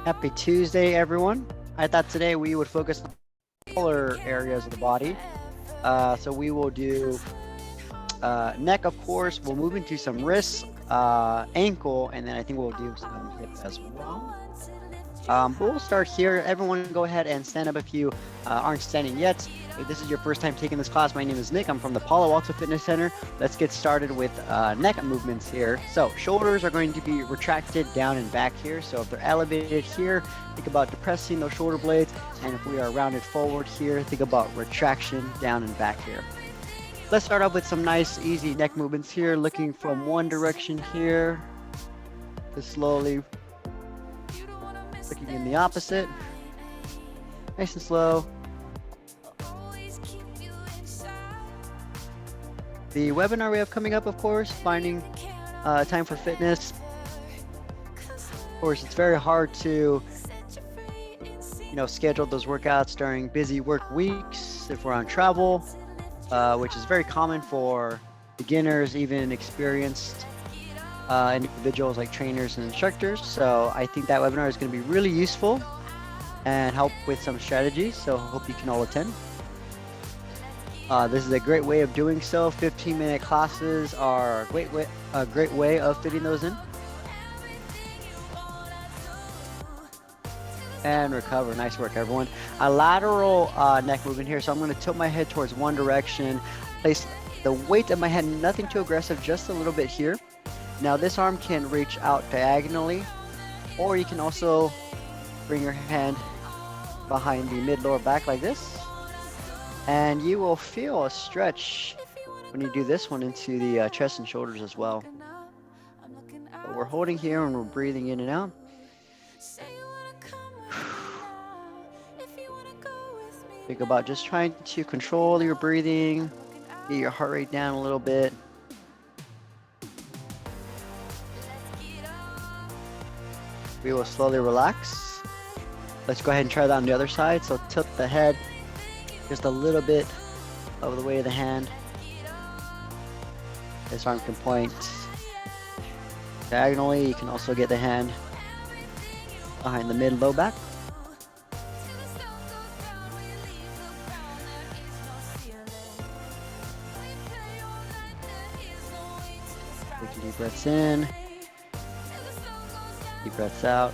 Happy Tuesday, everyone. I thought today we would focus on smaller areas of the body. So we will do neck, of course. We'll move into some wrists, ankle, and then I think we'll do some hip as well. But we'll start here. Everyone go ahead and stand up if you aren't standing yet. If this is your first time taking this class, my name is Nick. I'm from the Palo Alto Fitness Center. Let's get started with neck movements here. So shoulders are going to be retracted down and back here. So if they're elevated here, think about depressing those shoulder blades. And if we are rounded forward here, think about retraction down and back here. Let's start off with some nice, easy neck movements here. Looking from one direction here to slowly looking in the opposite. Nice and slow. The webinar we have coming up, of course, finding time for fitness. Of course, it's very hard to, schedule those workouts during busy work weeks if we're on travel, which is very common for beginners, even experienced individuals like trainers and instructors. So I think that webinar is going to be really useful and help with some strategies. So I hope you can all attend. This is a great way of doing so. 15-minute classes are a great way of fitting those in. And recover. Nice work, everyone. A lateral neck movement here. So I'm going to tilt my head towards one direction. Place the weight of my head, nothing too aggressive, just a little bit here. Now this arm can reach out diagonally, or you can also bring your hand behind the mid-lower back like this. And you will feel a stretch when you do this one into the chest and shoulders as well. But we're holding here and we're breathing in and out. Think about just trying to control your breathing, get your heart rate down a little bit. We will slowly relax. Let's go ahead and try that on the other side. So tilt the head just a little bit of the weight of the hand. This arm can point diagonally. You can also get the hand behind the mid-low back. Taking deep breaths in, deep breaths out.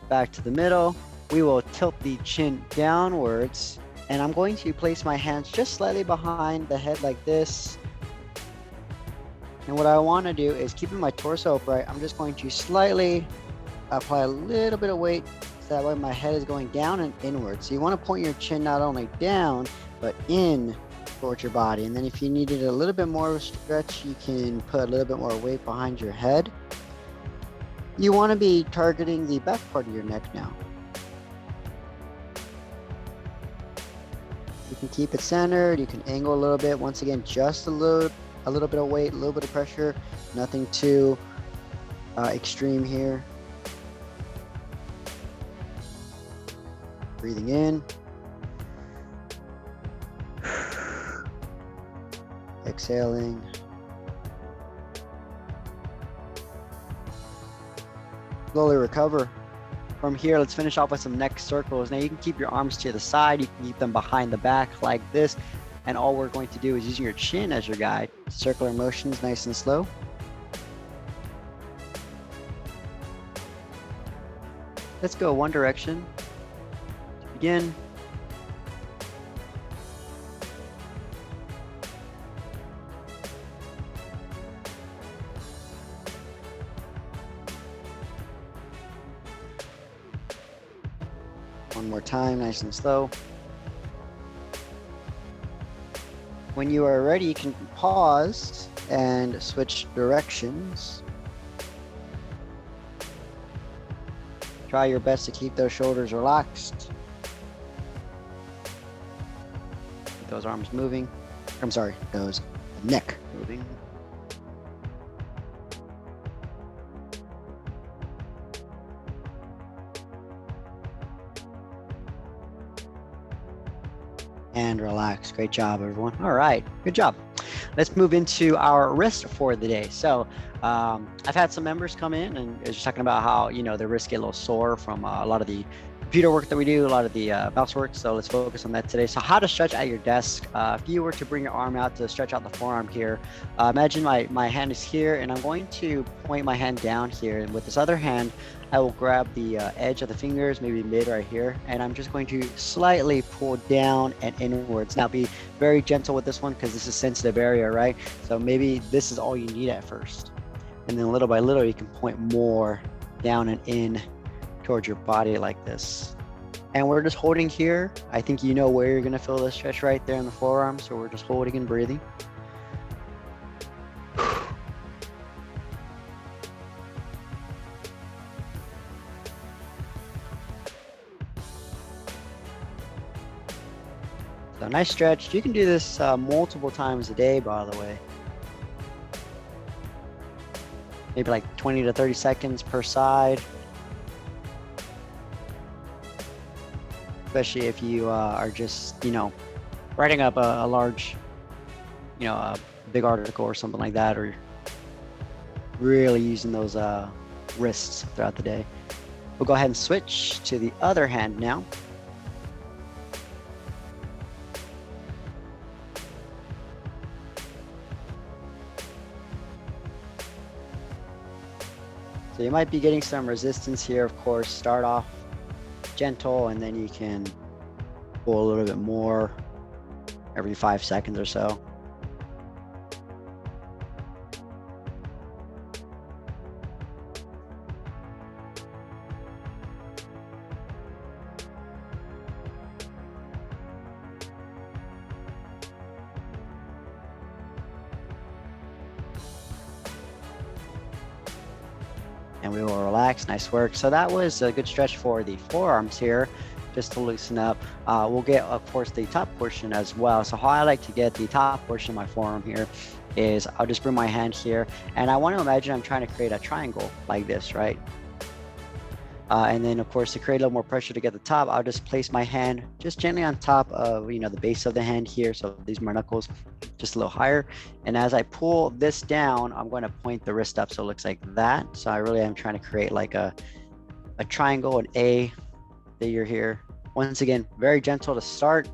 Back to the middle. We will tilt the chin downwards, and I'm going to place my hands just slightly behind the head like this. And what I want to do is, keeping my torso upright, I'm just going to slightly apply a little bit of weight, so that way my head is going down and inward. So you want to point your chin not only down, but in towards your body. And then if you needed a little bit more of a stretch, you can put a little bit more weight behind your head. You want to be targeting the back part of your neck now. You can keep it centered, you can angle a little bit. Once again, just a little bit of weight, a little bit of pressure, nothing too extreme here. Breathing in. Exhaling. Slowly recover. From here, let's finish off with some neck circles. Now you can keep your arms to the side, you can keep them behind the back like this, and all we're going to do is using your chin as your guide. Circular motions, nice and slow. Let's go one direction. To begin. One more time, nice and slow. When you are ready, you can pause and switch directions. Try your best to keep those shoulders relaxed. Keep those arms moving. I'm sorry, those neck moving. And relax. Great job, everyone. All right, good job. let's move into our wrist for the day. So I've had some members come in and just talking about how, you know, their wrists get a little sore from a lot of the computer work that we do, a lot of the mouse work. So let's focus on that today. So how to stretch at your desk. If you were to bring your arm out to stretch out the forearm here, imagine my hand is here and I'm going to point my hand down here. And with this other hand, I will grab the edge of the fingers, maybe mid right here, and I'm just going to slightly pull down and inwards. Now be very gentle with this one because this is a sensitive area, right? So maybe this is all you need at first. And then little by little, you can point more down and in towards your body like this. And we're just holding here. I think you know where you're gonna feel the stretch right there in the forearm. So we're just holding and breathing. So nice stretch. You can do this multiple times a day, by the way. Maybe like 20 to 30 seconds per side. Especially if you are just, you know, writing up a large, you know, a big article or something like that, or really using those wrists throughout the day. We'll go ahead and switch to the other hand now. So you might be getting some resistance here, of course. Start off gentle and then you can pull a little bit more every 5 seconds or so. And we will relax. Nice work. So that was a good stretch for the forearms here, just to loosen up. We'll get, of course, the top portion as well. So how I like to get the top portion of my forearm here is I'll just bring my hand here and I want to imagine I'm trying to create a triangle like this, right? And then, of course, to create a little more pressure to get the top, I'll just place my hand just gently on top of, you know, the base of the hand here. So these are my knuckles, just a little higher. And as I pull this down, I'm going to point the wrist up so it looks like that. So I really am trying to create like a triangle, an A figure here. Once again, very gentle to start,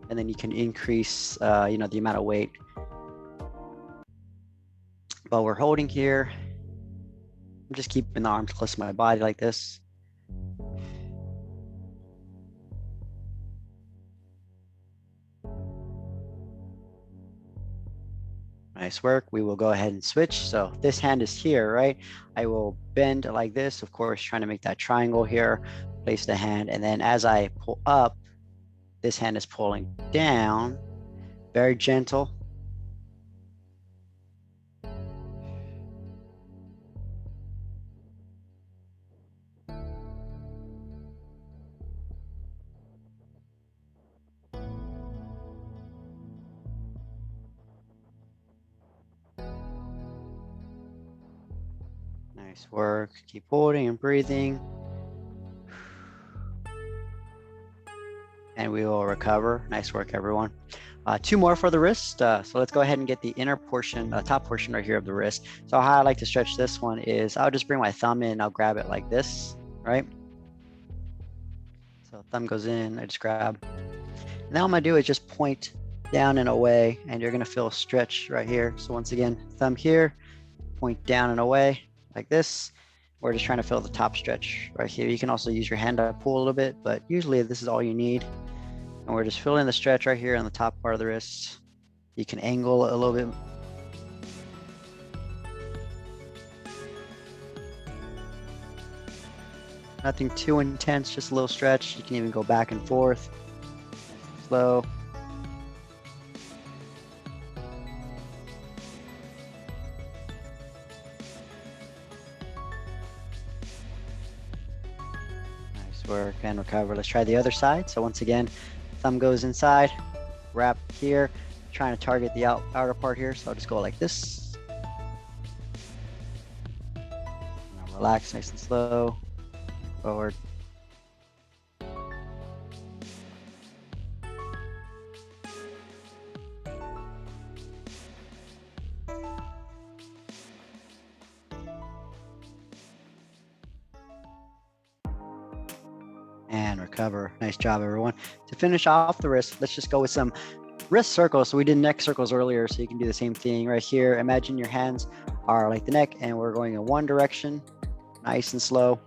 and then you can increase, you know, the amount of weight. But we're holding here. I'm just keeping the arms close to my body like this. Nice work. We will go ahead and switch. So this hand is here, right? I will bend like this, of course, trying to make that triangle here, place the hand. And then as I pull up, this hand is pulling down, very gentle. Nice work. Keep holding and breathing. And we will recover. Nice work, everyone. 2 more for the wrist. So let's go ahead and get the inner portion, top portion right here of the wrist. So how I like to stretch this one is I'll just bring my thumb in, I'll grab it like this, right? So thumb goes in, I just grab. And now what I'm gonna do is just point down and away, and you're gonna feel a stretch right here. So once again, thumb here, point down and away like this. We're just trying to feel the top stretch right here. You can also use your hand to pull a little bit, but usually this is all you need. And we're just feeling the stretch right here on the top part of the wrist. You can angle a little bit. Nothing too intense, just a little stretch. You can even go back and forth. Slow. Nice work and recover. Let's try the other side. So once again, thumb goes inside, wrap here, trying to target the outer part here. So I'll just go like this. Now relax, nice and slow. Forward. and recover. Nice job, everyone. To finish off the wrist, let's just go with some wrist circles. So we did neck circles earlier, so you can do the same thing right here. Imagine your hands are like the neck and we're going in one direction, nice and slow.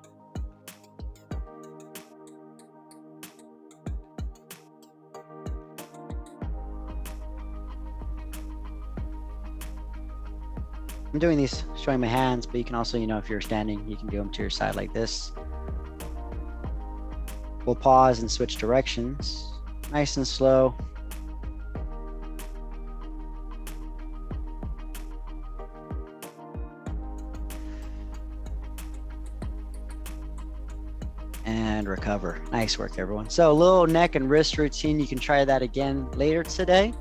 I'm doing these showing my hands, but you can also, if you're standing, you can do them to your side like this. We'll pause and switch directions, nice and slow. And recover. Nice work, everyone. So a little neck and wrist routine. You can try that again later today.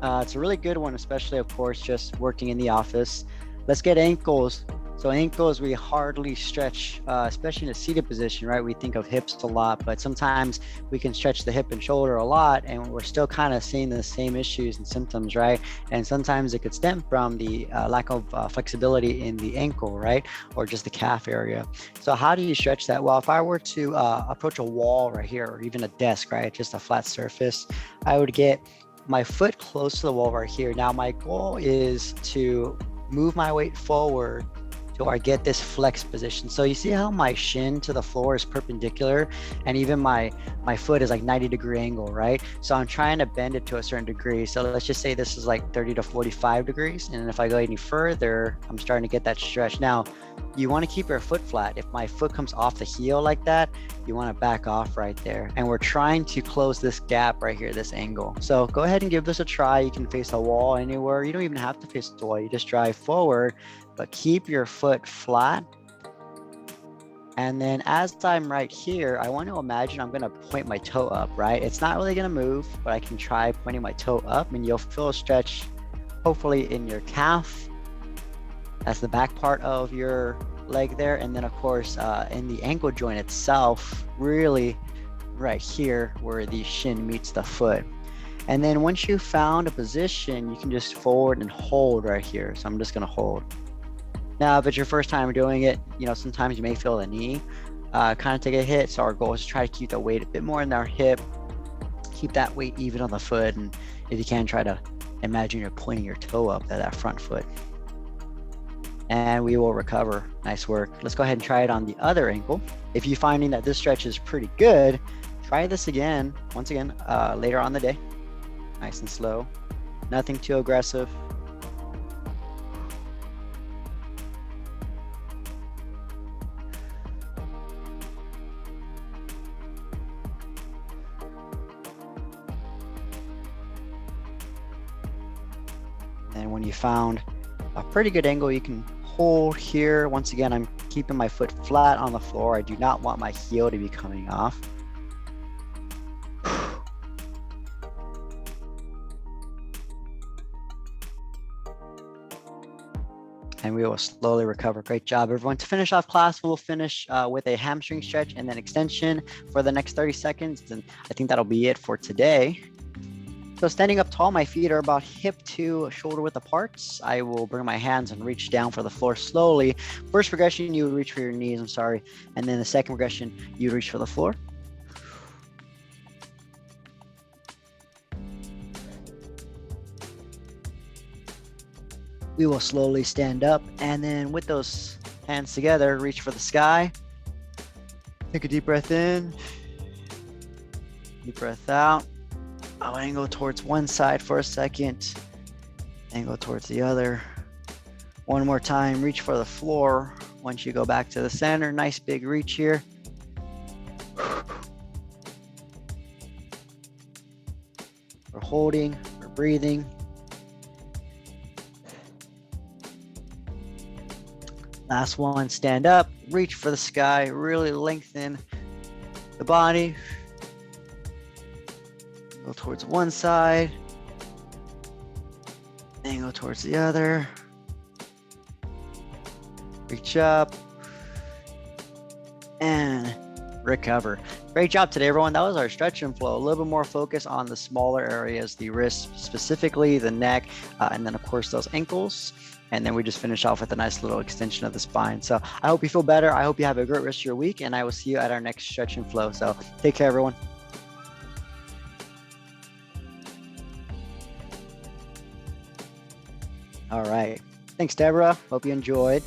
It's a really good one, especially, of course, just working in the office. Let's get ankles. So ankles, we hardly stretch, especially in a seated position, right? We think of hips a lot, but sometimes we can stretch the hip and shoulder a lot, and we're still kind of seeing the same issues and symptoms, right? And sometimes it could stem from the lack of flexibility in the ankle, right? Or just the calf area. So how do you stretch that? Well, if I were to approach a wall right here, or even a desk, right? Just a flat surface, I would get my foot close to the wall right here. Now, my goal is to move my weight forward till I get this flex position. So you see how my shin to the floor is perpendicular, and even my foot is like 90-degree angle, right? So I'm trying to bend it to a certain degree. So let's just say this is like 30 to 45 degrees. And if I go any further, I'm starting to get that stretch. Now, you want to keep your foot flat. If my foot comes off the heel like that, you want to back off right there. And we're trying to close this gap right here, this angle. So go ahead and give this a try. You can face a wall anywhere. You don't even have to face the wall. You just drive forward, but keep your foot flat. And then as I'm right here, I want to imagine I'm going to point my toe up, right? It's not really going to move, but I can try pointing my toe up, and you'll feel a stretch, hopefully in your calf. That's the back part of your leg there. And then of course, in the ankle joint itself, really right here where the shin meets the foot. And then once you found a position, you can just forward and hold right here. So I'm just gonna hold. Now, if it's your first time doing it, sometimes you may feel the knee kind of take a hit. So our goal is to try to keep the weight a bit more in our hip, keep that weight even on the foot. And if you can, try to imagine you're pointing your toe up at that front foot. And we will recover. Nice work. Let's go ahead and try it on the other ankle. If you're finding that this stretch is pretty good, try this again, once again, later on the day. Nice and slow, nothing too aggressive. And when you found a pretty good angle, you can hold here. Once again, I'm keeping my foot flat on the floor. I do not want my heel to be coming off. And we will slowly recover. Great job, everyone. To finish off class, we'll finish with a hamstring stretch and then extension for the next 30 seconds. And I think that'll be it for today. So standing up tall, my feet are about hip to shoulder width apart. I will bring my hands and reach down for the floor slowly. First progression, you would reach for your knees, and then the second progression, you reach for the floor. We will slowly stand up, and then with those hands together, reach for the sky. Take a deep breath in, deep breath out. I'll angle towards one side for a second, angle towards the other. One more time, reach for the floor. Once you go back to the center, nice big reach here. We're holding, we're breathing. Last one, stand up, reach for the sky, really lengthen the body. Go towards one side, and go towards the other. Reach up, and recover. Great job today, everyone. That was our stretch and flow. A little bit more focus on the smaller areas, the wrist specifically, the neck, and then of course those ankles. And then we just finish off with a nice little extension of the spine. So I hope you feel better. I hope you have a great rest of your week, and I will see you at our next stretch and flow. So take care, everyone. All right. Thanks, Deborah. Hope you enjoyed.